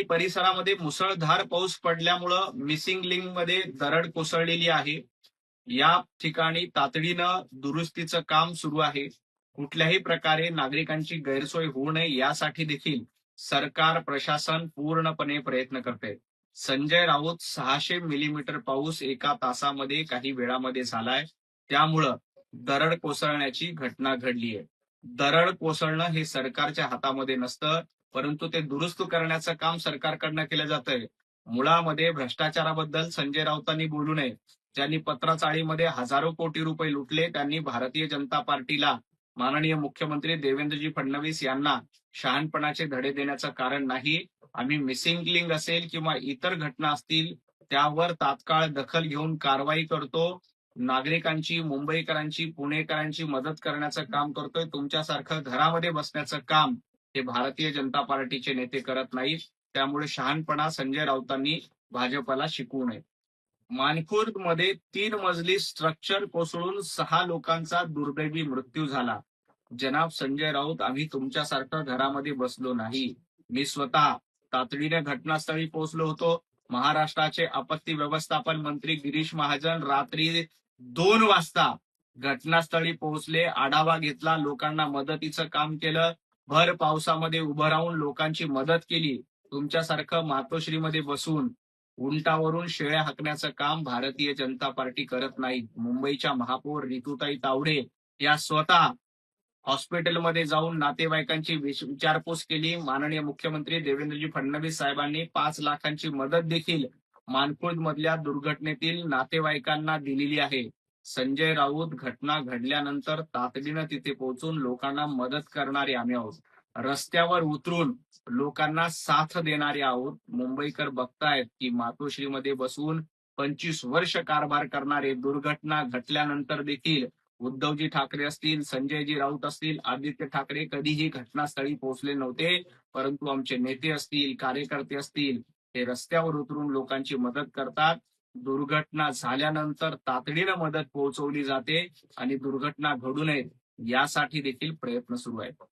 आणि परिसरामध्ये मुसळधार पाऊस पडल्यामुळं मिसिंग लिंक मध्ये दरड कोसळलेली आहे. या ठिकाणी तातडीनं दुरुस्तीचं काम सुरू आहे. कुठल्याही प्रकारे नागरिकांची गैरसोय होऊ नये यासाठी देखील सरकार प्रशासन पूर्णपणे प्रयत्न करते. संजय राऊत 600 मिलीमीटर पाऊस एका तासामध्ये काही वेळामध्ये झालाय. त्यामुळं दरड कोसळण्याची घटना घडली आहे. दरड कोसळणं हे सरकारच्या हातामध्ये नसतं, परंतु ते दुरुस्त करण्याचं काम सरकारकडनं केलं जातंय. मुळामध्ये भ्रष्टाचाराबद्दल संजय राऊतांनी बोलू नये. ज्यांनी पत्राचाळीमध्ये हजारो कोटी रुपये लुटले त्यांनी भारतीय जनता पार्टीला माननीय मुख्यमंत्री देवेंद्रजी फडणवीस यांना शहाणपणाचे धडे देण्याचं कारण नाही. आम्ही मिसिंग लिंक असेल किंवा इतर घटना असतील त्यावर तात्काळ दखल घेऊन कारवाई करतो. नागरिकांची, मुंबईकरांची, पुणेकरांची मदत करण्याचं काम करतोय. तुमच्यासारखं घरामध्ये बसण्याचं काम हे भारतीय जनता पार्टीचे नेते करत नाहीत. त्यामुळे शहाणपणा संजय राऊतांनी भाजपला शिकवू नये. मानखुर्द मध्ये 3 मजली स्ट्रक्चर कोसळून 6 लोकांचा दुर्दैवी मृत्यू झाला. जनाब संजय राऊत, आम्ही तुमच्यासारखं घरामध्ये बसलो नाही. मी स्वतः तातडीने घटनास्थळी पोहोचलो होतो. महाराष्ट्राचे आपत्ती व्यवस्थापन मंत्री गिरीश महाजन रात्री 2 वाजता घटनास्थळी पोहोचले, आढावा घेतला, लोकांना मदतीचं काम केलं, भर पावसामध्ये उभं राहून लोकांची मदत केली. तुमच्यासारखं मातोश्रीमध्ये बसून उंटावरून शेळ्या हाकण्याचं काम भारतीय जनता पार्टी करत नाही. मुंबईच्या महापौर रितुताई तावडे या स्वतः हॉस्पिटलमध्ये जाऊन नातेवाईकांची विचारपूस केली. माननीय मुख्यमंत्री देवेंद्रजी फडणवीस साहेबांनी 5 लाखांची मदत देखील मानखुर्द मधल्या दुर्घटनेतील नातेवाईकांना दिलेली आहे. संजय राऊत, घटना घडल्यानंतर तातडीनं तिथे पोहोचून लोकांना मदत करणारे आम्ही आहोत. रस्त्यावर उतरून लोकांना साथ देणारे आहोत. मुंबईकर बघतायत की मातोश्रीमध्ये बसून 25 वर्ष कारभार करणारे दुर्घटना घटल्यानंतर देखील उद्धवजी ठाकरे असतील, संजयजी राऊत असतील, आदित्य ठाकरे कधीही घटनास्थळी पोहोचले नव्हते. परंतु आमचे नेते असतील, कार्यकर्ते असतील, हे रस्त्यावर उतरून लोकांची मदत करतात. दुर्घटना झाल्यानंतर तातडीनं मदत पोहोचवली जाते आणि दुर्घटना घडू नये यासाठी देखील प्रयत्न सुरू आहेत.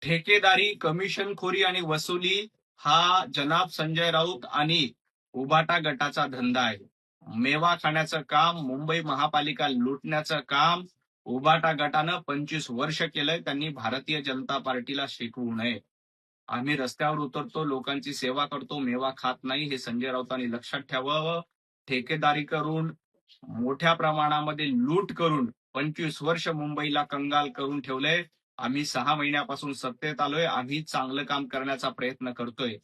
ठेकेदारी, कमिशनखोरी आणि वसुली हा जनाब संजय राऊत आणि उबाटा गटाचा धंदा आहे. मेवा खाण्याचं काम, मुंबई महापालिका लुटण्याचं काम उबाटा गटानं 25 वर्ष केलंय. त्यांनी भारतीय जनता पार्टीला शिकवू नये. आम्ही रस्त्यावर उतरतो, लोकांची सेवा करतो, मेवा खात नाही, हे संजय राऊतांनी लक्षात ठेवावं. ठेकेदारी करून, मोठ्या प्रमाणामध्ये लूट करून 25 वर्ष मुंबईला कंगाल करून ठेवलंय. आम्ही 6 महिन्यापासून सत्तेत आलोय. आम्ही चांगलं काम करण्याचा प्रयत्न करतोय.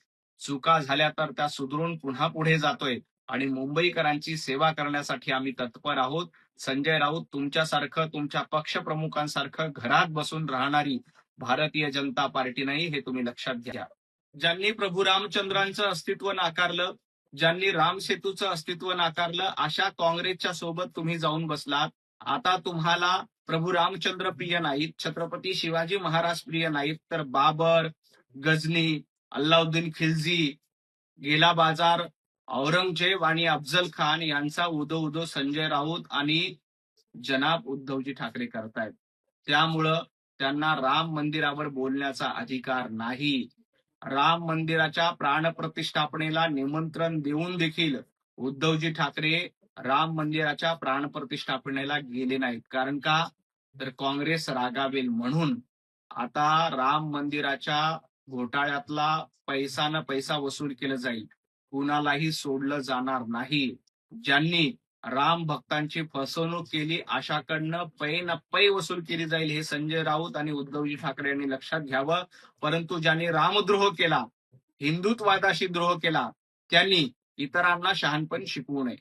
चुका झाल्या तर त्या सुधारून पुन्हा पुढे जातोय आणि मुंबईकरांची सेवा करण्यासाठी आम्ही तत्पर आहोत. संजय राऊत, तुमच्यासारखं, तुमच्या पक्षप्रमुखांसारखं घरात बसून राहणारी भारतीय जनता पार्टी नाही, हे तुम्ही लक्षात घ्या. ज्यांनी प्रभू रामचंद्रांचं अस्तित्व नाकारलं, ज्यांनी राम सेतूचं अस्तित्व नाकारलं, अशा काँग्रेसच्या सोबत तुम्ही जाऊन बसलात. आता तुम्हाला प्रभू रामचंद्र प्रिय नाहीत, छत्रपती शिवाजी महाराज प्रिय नाहीत, तर बाबर, गजनी, अल्लाउद्दीन खिल्जी, गेला बाजार, औरंगजेब आणि अफजल खान यांचा उदो संजय राऊत आणि जनाब उद्धवजी ठाकरे करतायत. त्यामुळं त्यांना राम मंदिरावर बोलण्याचा अधिकार नाही. राम मंदिराच्या प्राणप्रतिष्ठापनेला निमंत्रण देऊन देखील उद्धवजी ठाकरे राम मंदिराच्या प्राणप्रतिष्ठापनेला गेले नाहीत. कारण का? तर काँग्रेस रागावेल म्हणून. आता राम मंदिराच्या घोटाळ्यातला पैसा न पैसा वसूल केलं जाईल. कुणालाही सोडलं जाणार नाही. ज्यांनी राम भक्तांची फसवणूक केली अशाकडनं पै न पै वसूल केली जाईल, हे संजय राऊत आणि उद्धवजी ठाकरे यांनी लक्षात घ्यावं. परंतु ज्यांनी रामद्रोह केला, हिंदुत्वादाशी द्रोह केला, त्यांनी इतरांना शहाणपण शिकवू नये.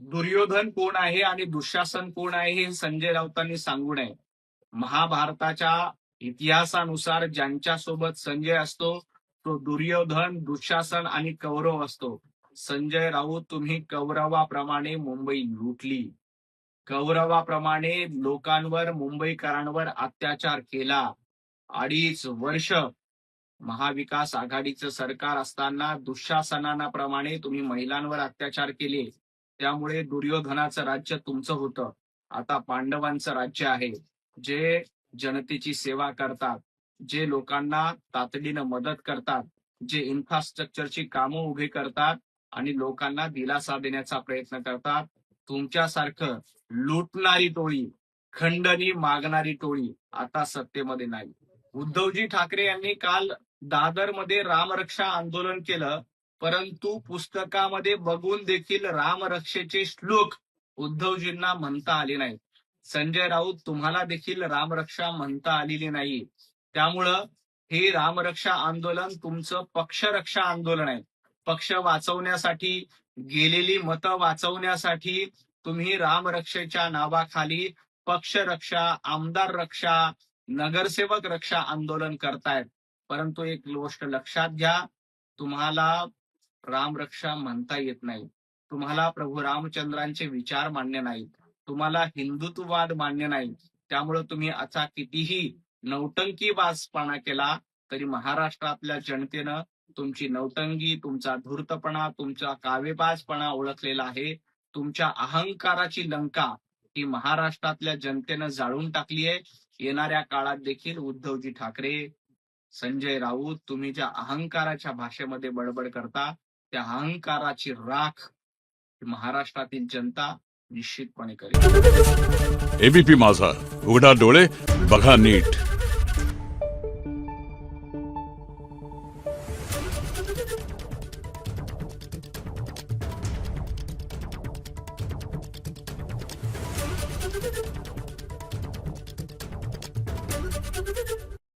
दुर्योधन कोण आहे आणि दुःशासन कोण आहे हे संजय राऊतांनी सांगू नये. महाभारताच्या इतिहासानुसार ज्यांच्यासोबत संजय असतो तो दुर्योधन, दुःशासन आणि कौरव असतो. संजय राऊत, तुम्ही कौरवाप्रमाणे मुंबई लुटली. कौरवाप्रमाणे लोकांवर, मुंबईकरांवर अत्याचार केला. 2.5 वर्ष महाविकास आघाडीचं सरकार असताना दुःशासनाप्रमाणे तुम्ही महिलांवर अत्याचार केले. त्यामुळे दुर्योधनाचं राज्य तुमचं होतं. आता पांडवांचं राज्य आहे, जे जनतेची सेवा करतात, जे लोकांना तातडीनं मदत करतात, जे इन्फ्रास्ट्रक्चरची कामं उभी करतात आणि लोकांना दिलासा देण्याचा प्रयत्न करतात. तुमच्यासारखं लुटणारी टोळी, खंडणी मागणारी टोळी आता सत्तेमध्ये नाही. उद्धवजी ठाकरे यांनी काल दादरमध्ये रामरक्षा आंदोलन केलं, परंतु पुस्तकामध्ये बघून देखील रामरक्षेचे श्लोक उद्धवजींना म्हणता आले नाहीत. संजय राऊत, तुम्हाला देखील रामरक्षा म्हणता आलेली नाही. त्यामुळं हे रामरक्षा आंदोलन तुमचं पक्षरक्षा आंदोलन आहे. पक्ष वाचवण्यासाठी, गेलेली मतं वाचवण्यासाठी तुम्ही रामरक्षेच्या नावाखाली पक्षरक्षा, आमदार रक्षा, नगरसेवक रक्षा आंदोलन करतायत. परंतु एक गोष्ट लक्षात घ्या, तुम्हाला रामरक्षा म्हणता येत नाही. तुम्हाला प्रभू रामचंद्रांचे विचार मान्य नाहीत. तुम्हाला हिंदुत्ववाद मान्य नाही. त्यामुळे तुम्ही असा कितीही नौटंकीबाजपणा केला तरी महाराष्ट्रातल्या जनतेनं तुमची नौटंकी, तुमचा धूर्तपणा, तुमचा कावेबाजपणा ओळखलेला आहे. तुमच्या अहंकाराची लंका ही महाराष्ट्रातल्या जनतेनं जाळून टाकली आहे. येणाऱ्या काळात देखील उद्धवजी ठाकरे, संजय राऊत, तुम्ही ज्या अहंकाराच्या भाषेमध्ये बडबड करता त्या अहंकाराची राख महाराष्ट्रातील जनता निश्चितपणे करेल. एबीपी माझा, उघडा डोळे बघा नीट.